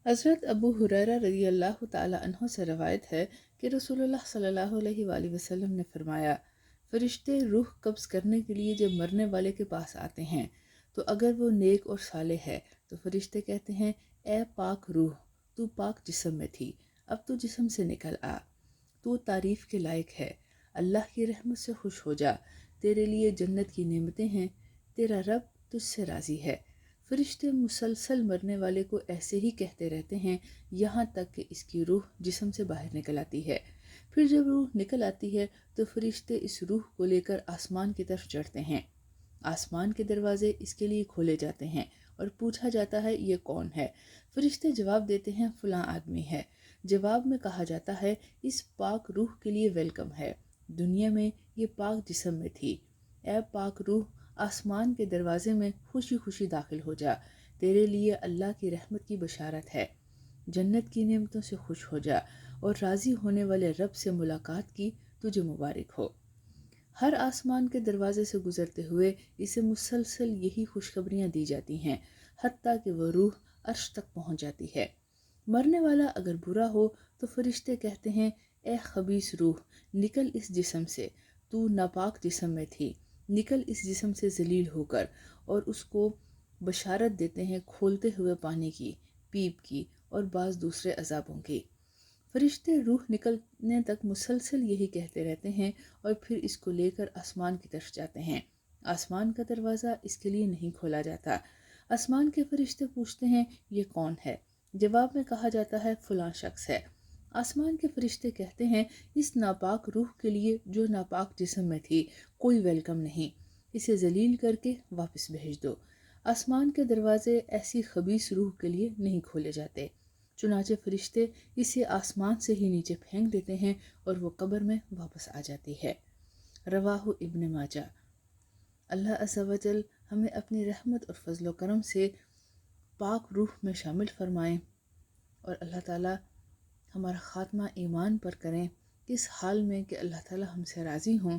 حضرت ابو ہریرہ رضی اللہ تعالیٰ عنہ سے روایت ہے کہ رسول اللہ صلی اللہ علیہ وآلہ وسلم نے فرمایا، فرشتے روح قبض کرنے کے لیے جب مرنے والے کے پاس آتے ہیں تو اگر وہ نیک اور صالح ہے تو فرشتے کہتے ہیں، اے پاک روح، تو پاک جسم میں تھی، اب تو جسم سے نکل آ، تو تعریف کے لائق ہے، اللہ کی رحمت سے خوش ہو جا، تیرے لیے جنت کی نعمتیں ہیں، تیرا رب تجھ سے راضی ہے۔ فرشتے مسلسل مرنے والے کو ایسے ہی کہتے رہتے ہیں یہاں تک کہ اس کی روح جسم سے باہر نکل آتی ہے۔ پھر جب روح نکل آتی ہے تو فرشتے اس روح کو لے کر آسمان کی طرف چڑھتے ہیں۔ آسمان کے دروازے اس کے لیے کھولے جاتے ہیں اور پوچھا جاتا ہے، یہ کون ہے؟ فرشتے جواب دیتے ہیں، فلاں آدمی ہے۔ جواب میں کہا جاتا ہے، اس پاک روح کے لیے ویلکم ہے، دنیا میں یہ پاک جسم میں تھی، اے پاک روح، آسمان کے دروازے میں خوشی خوشی داخل ہو جا، تیرے لیے اللہ کی رحمت کی بشارت ہے، جنت کی نعمتوں سے خوش ہو جا اور راضی ہونے والے رب سے ملاقات کی تجھے مبارک ہو۔ ہر آسمان کے دروازے سے گزرتے ہوئے اسے مسلسل یہی خوشخبریاں دی جاتی ہیں، حتیٰ کہ وہ روح عرش تک پہنچ جاتی ہے۔ مرنے والا اگر برا ہو تو فرشتے کہتے ہیں، اے خبیث روح، نکل اس جسم سے، تو ناپاک جسم میں تھی، نکل اس جسم سے ذلیل ہو کر، اور اس کو بشارت دیتے ہیں کھولتے ہوئے پانی کی، پیپ کی اور بعض دوسرے عذابوں کی۔ فرشتے روح نکلنے تک مسلسل یہی کہتے رہتے ہیں اور پھر اس کو لے کر آسمان کی طرف جاتے ہیں۔ آسمان کا دروازہ اس کے لیے نہیں کھولا جاتا۔ آسمان کے فرشتے پوچھتے ہیں، یہ کون ہے؟ جواب میں کہا جاتا ہے، فلاں شخص ہے۔ آسمان کے فرشتے کہتے ہیں، اس ناپاک روح کے لیے جو ناپاک جسم میں تھی کوئی ویلکم نہیں، اسے ذلیل کر کے واپس بھیج دو۔ آسمان کے دروازے ایسی خبیث روح کے لیے نہیں کھولے جاتے، چنانچہ فرشتے اسے آسمان سے ہی نیچے پھینک دیتے ہیں اور وہ قبر میں واپس آ جاتی ہے۔ رواہ ابن ماجہ۔ اللہ عز و جل ہمیں اپنی رحمت اور فضل و کرم سے پاک روح میں شامل فرمائیں اور اللہ تعالیٰ ہمارا خاتمہ ایمان پر کریں، اس حال میں کہ اللہ تعالیٰ ہم سے راضی ہوں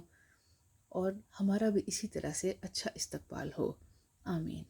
اور ہمارا بھی اسی طرح سے اچھا استقبال ہو۔ آمین۔